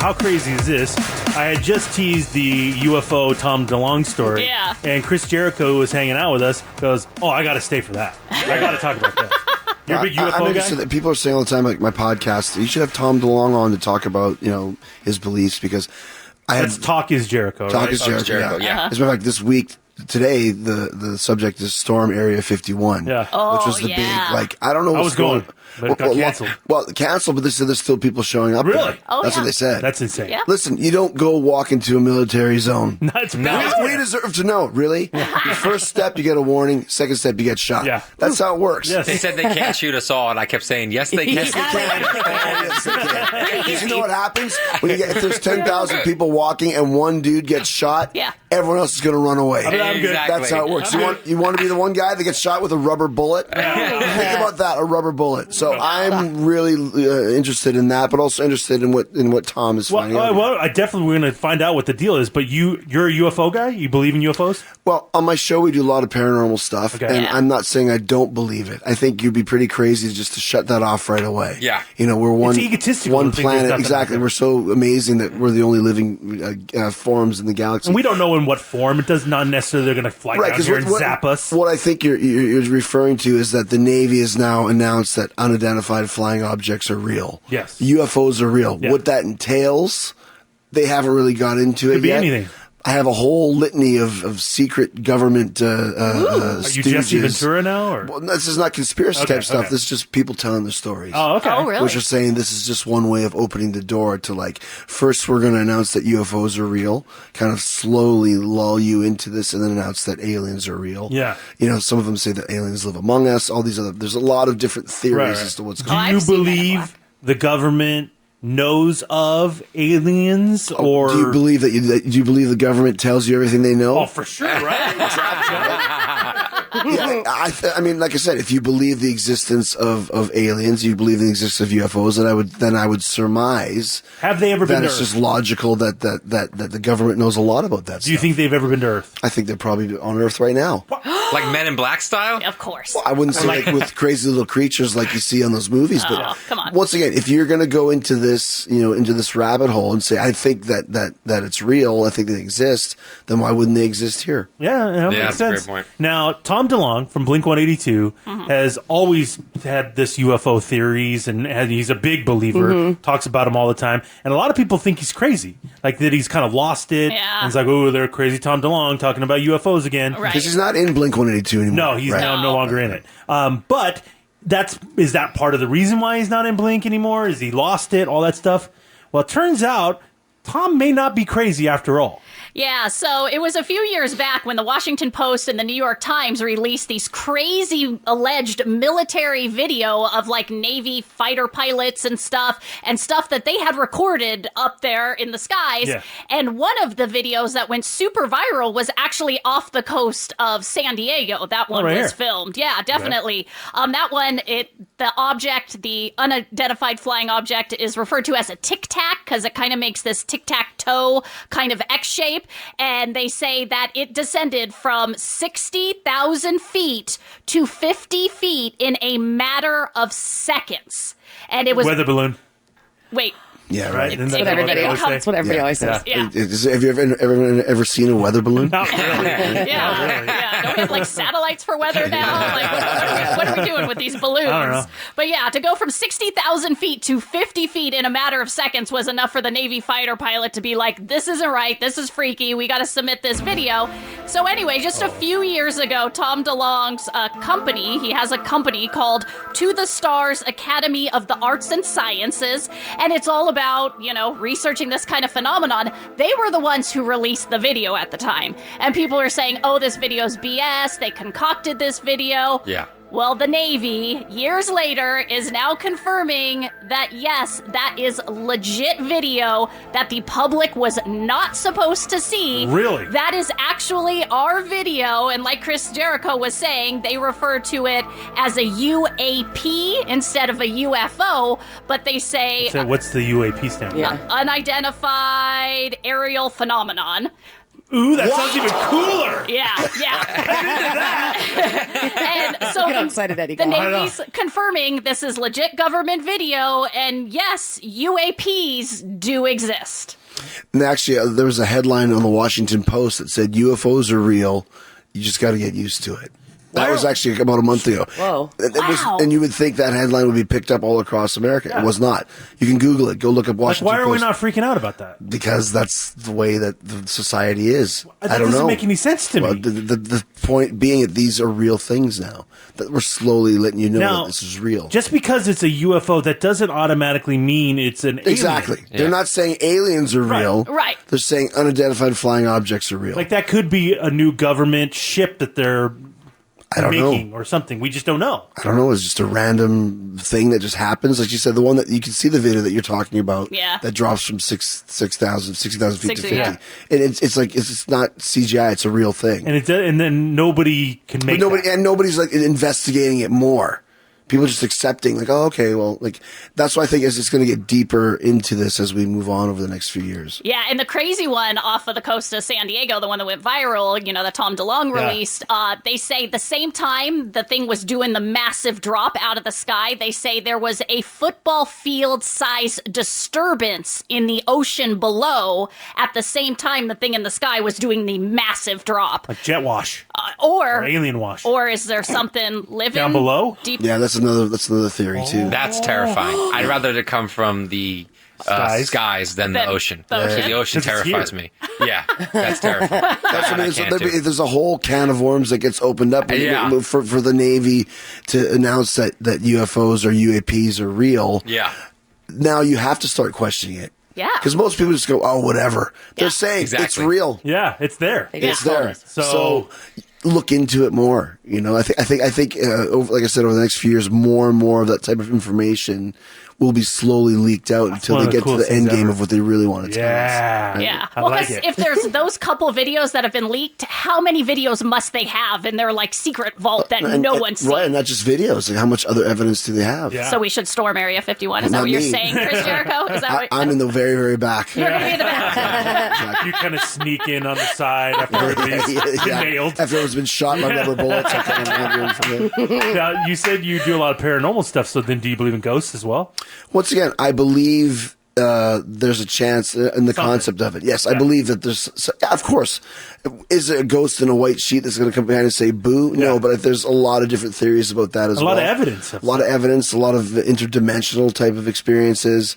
how crazy is this? I had just teased the UFO Tom DeLonge story. Yeah. And Chris Jericho, who was hanging out with us, goes, oh, I got to stay for that. I got to talk about that. You're a big UFO I'm guy? interested that people are saying all the time, like my podcast, you should have Tom DeLonge on to talk about, his beliefs, because Talk is Jericho, Talk right? is Jericho, yeah. As a matter of fact, this week, today, the subject is Storm Area 51. Yeah. Which was the big, I don't know what's I was going, but it got canceled. Well, canceled, but they said there's still people showing up. Really? There. That's what they said. That's insane. Yeah. Listen, you don't go walk into a military zone. That's We deserve to know, really. Your first step, you get a warning. Second step, you get shot. Yeah. That's how it works. Yes. They said they can't shoot us all, and I kept saying, yes, they can. Yes, they can. Yes, they can. Because you know what happens? If there's 10,000 people walking and one dude gets shot, everyone else is going to run away. I'm good. That's how it works. You want to be the one guy that gets shot with a rubber bullet? Think about that, a rubber bullet. So I'm really interested in that, but also interested in what Tom is finding out. Well, I definitely we're going to find out what the deal is. But you're a UFO guy? You believe in UFOs? Well, on my show, we do a lot of paranormal stuff, and I'm not saying I don't believe it. I think you'd be pretty crazy just to shut that off right away. Yeah. We're one egotistical one to think there's planet. nothing Exactly. out there. We're so amazing that we're the only living forms in the galaxy. And we don't know in what form. It does not necessarily they're going to fly down here and zap us. What I think you're referring to is that the Navy has now announced that unidentified flying objects are real. Yes. UFOs are real. Yeah. What that entails, they haven't really got into it Could be yet. anything. I have a whole litany of secret government Are you Jesse Ventura now? Or? Well, this is not conspiracy type stuff. Okay. This is just people telling their stories. Oh, okay. Oh, really? Which are saying this is just one way of opening the door to first we're going to announce that UFOs are real, kind of slowly lull you into this, and then announce that aliens are real. Yeah. Some of them say that aliens live among us. All these there's a lot of different theories as to what's Do going on. you I've seen that believe the government knows of aliens, or Do you believe do you believe the government tells you everything they know? Oh, for sure, right? Yeah, I mean, like I said, if you believe the existence of aliens, you believe the existence of UFOs, then I would surmise Have they ever been that to it's Earth? just logical that the government knows a lot about that Do you stuff. think they've ever been to Earth? I think they're probably on Earth right now. Like Men in Black style? Of course. I wouldn't say with crazy little creatures like you see on those movies, but come on. once again, if you're going to go into this, into this rabbit hole and say, I think that it's real, I think they exist, then why wouldn't they exist here? Yeah, Yeah, makes that's a sense. great point. Now, Tom DeLonge from Blink-182 has always had this UFO theories, and he's a big believer, talks about them all the time, and a lot of people think he's crazy, like that he's kind of lost it, Yeah. and it's like, oh, they're crazy Tom DeLonge talking about UFOs again. Right. Because he's not in Blink-182 anymore. No, he's now no longer in it. But is that part of the reason why he's not in Blink anymore? Is he lost it, all that stuff? Well, it turns out Tom may not be crazy after all. Yeah, so it was a few years back when the Washington Post and the New York Times released these crazy alleged military video of Navy fighter pilots and stuff that they had recorded up there in the skies. Yeah. And one of the videos that went super viral was actually off the coast of San Diego. That one right was here. filmed. Yeah, definitely. That one, the unidentified flying object is referred to as a tic-tac because it kind of makes this tic-tac-toe kind of X shape. And they say that it descended from 60,000 feet to 50 feet in a matter of seconds. And it was... Weather balloon. Wait. Yeah, Right? right. Isn't It's that what what everybody they else always That's what everybody always says. Yeah. Have you ever seen a weather balloon? Not really. Yeah. Don't we have satellites for weather now? What are we doing with these balloons? I don't know. But yeah, to go from 60,000 feet to 50 feet in a matter of seconds was enough for the Navy fighter pilot to be like, this isn't right. This is freaky. We got to submit this video. So anyway, just a few years ago, Tom DeLonge's company, he has a company called To the Stars Academy of the Arts and Sciences, and it's all about, researching this kind of phenomenon. They were the ones who released the video at the time. And people are saying, oh, this video's BS. They concocted this video. Yeah. Well, the Navy, years later, is now confirming that, yes, that is legit video that the public was not supposed to see. Really? That is actually our video, and like Chris Jericho was saying, they refer to it as a UAP instead of a UFO, but they say So what's the UAP stand for? Yeah. unidentified aerial phenomenon. Ooh, that sounds even cooler. Yeah. And so Get excited, Eddie. the Navy's confirming this is legit government video, and yes, UAPs do exist. And actually, there was a headline on the Washington Post that said UFOs are real. You just got to get used to it. That was actually about a month ago. Whoa. Wow. And you would think that headline would be picked up all across America. It was not. You can Google it. Go look up Washington Why are we Post. not freaking out about that? Because that's the way that the society is. That I don't doesn't know. make any sense to Well, me. the point being that these are real things now. That we're slowly letting you know Now, that this is real. Just because it's a UFO, that doesn't automatically mean it's an alien. Exactly. They're not saying aliens are real. Right. They're saying unidentified flying objects are real. Like that could be a new government ship that they're I don't making know. or something. We just don't know. I don't know. It's just a random thing that just happens. Like you said, the one that you can see the video that you're talking about. Yeah. That drops from 60,000 feet to 50. Yeah. And it's like it's not CGI. It's a real thing. And then nobody can make that. Nobody's like investigating it more. People just accepting, like, oh, okay, well, like that's why I think it's going to get deeper into this as we move on over the next few years. Yeah, and the crazy one off of the coast of San Diego, the one that went viral, that Tom DeLonge released, they say the same time the thing was doing the massive drop out of the sky, they say there was a football field size disturbance in the ocean below at the same time the thing in the sky was doing the massive drop. Like jet wash Or alien wash. Or is there something living Down below? deep? Yeah, that's another theory too. That's terrifying. I'd rather it come from the skies than the ocean. the ocean. The ocean 'Cause it's terrifies here. me. Yeah, that's terrifying. That's what I mean. There's a whole can of worms that gets opened up Yeah. for the Navy to announce that UFOs or UAPs are real. Yeah. Now you have to start questioning it. Yeah. Because most people just go, oh, whatever. They're saying it's Exactly. real. Yeah, it's there. It's there. So look into it more. I think like I said, over the next few years, more and more of that type of information will be slowly leaked out until one they of the get to coolest the end things game ever. of what they really want to tell us. yeah. Yeah. I Well, like 'cause it. if there's those couple videos that have been leaked, how many videos must they have in their secret vault that no one's seen? Right, and not just videos. Like, how much other evidence do they have? Yeah. So we should storm Area 51. Is that Not what you're me. saying, Chris Jericho? Is that what I'm in the very, very back. you're going to be in the back? You kind of sneak in on the side after everybody's been nailed. After everyone's been shot by rubber bullets, I kind of wandering from it. Now, you said you do a lot of paranormal stuff, so then do you believe in ghosts as well? Once again, I believe there's a chance in the concept of it. Yes, I believe that there's. Yeah, of course, is it a ghost in a white sheet that's going to come behind and say "boo"? No, but there's a lot of different theories about that as well. A lot of evidence. A lot of evidence, a lot of interdimensional type of experiences.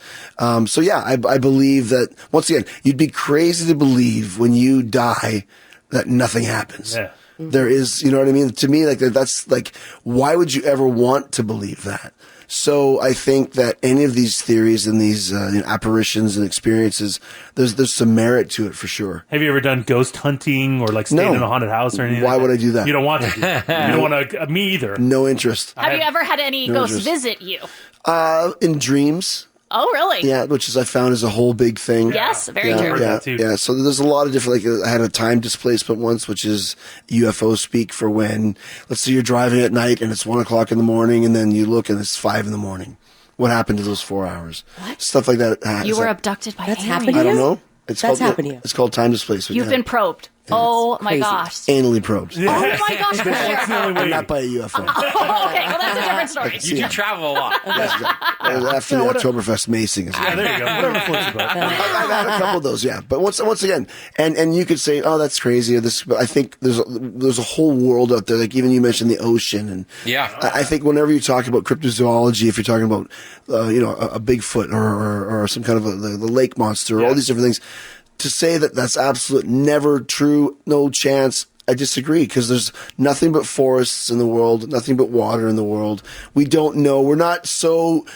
So yeah, I believe that. Once again, you'd be crazy to believe when you die that nothing happens. Yeah. There is, you know what I mean? To me, that's why would you ever want to believe that? So I think that any of these theories and these apparitions and experiences, there's some merit to it for sure. Have you ever done ghost hunting or staying No. in a haunted house or anything? Why like would that? I do that? You don't want to. You don't want to. Me either. No interest. Have you ever had any ghosts interest. visit you? In dreams, Oh, really? yeah, which I found is a whole big thing. Yes, very Yeah, true. yeah, that too. yeah. So there's a lot of different. I had a time displacement once, which is UFO speak for when, let's say, you're driving at night and it's 1 o'clock in the morning, and then you look and it's 5 in the morning. What happened to those 4 hours? What? Stuff like that. You Is were that- abducted by That's aliens. happened to I don't you? know. It's That's called, happened to you. It's called time displacement. You've yeah. been probed. Oh, my crazy. gosh. Anally probed. Oh, my gosh, Chris That's the Jericho. only way. Not by a UFO. Oh, okay, well, that's a different story. You do travel a lot. After the Oktoberfest macing. Yeah, there you go. Whatever floats your boat. I've had a couple of those, yeah. But once again, and you could say, oh, that's crazy. Or this, but I think there's a whole world out there. Like even you mentioned the ocean, and Yeah. I think whenever you talk about cryptozoology, if you're talking about a Bigfoot or some kind of the lake monster, or all these different things, to say that that's absolute never true, no chance. I disagree because there's nothing but forests in the world, nothing but water in the world. We don't know. We're not so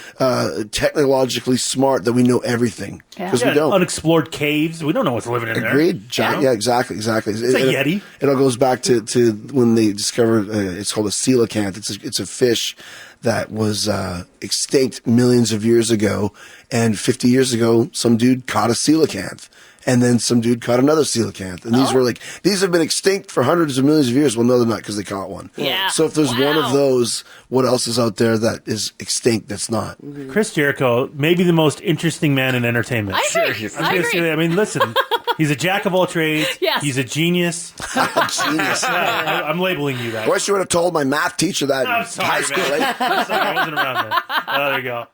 technologically smart that we know everything because we don't. Unexplored caves. We don't know what's living in there. Agreed. Yeah, exactly. It's a Yeti. It all goes back to when they discovered it's called a coelacanth. It's a fish that was extinct millions of years ago, and 50 years ago, some dude caught a coelacanth. And then some dude caught another coelacanth. And these have been extinct for hundreds of millions of years. Well, no, they're not because they caught one. Yeah. So if there's one of those, what else is out there that is extinct that's not? Chris Jericho, maybe the most interesting man in entertainment. I agree. Seriously. I agree. I mean, listen, He's a jack of all trades. Yes. He's a genius. Genius. I'm labeling you that. I wish you would have told my math teacher that I'm in sorry, high school. man. Eh? I'm sorry, I wasn't around then. Oh, there you go.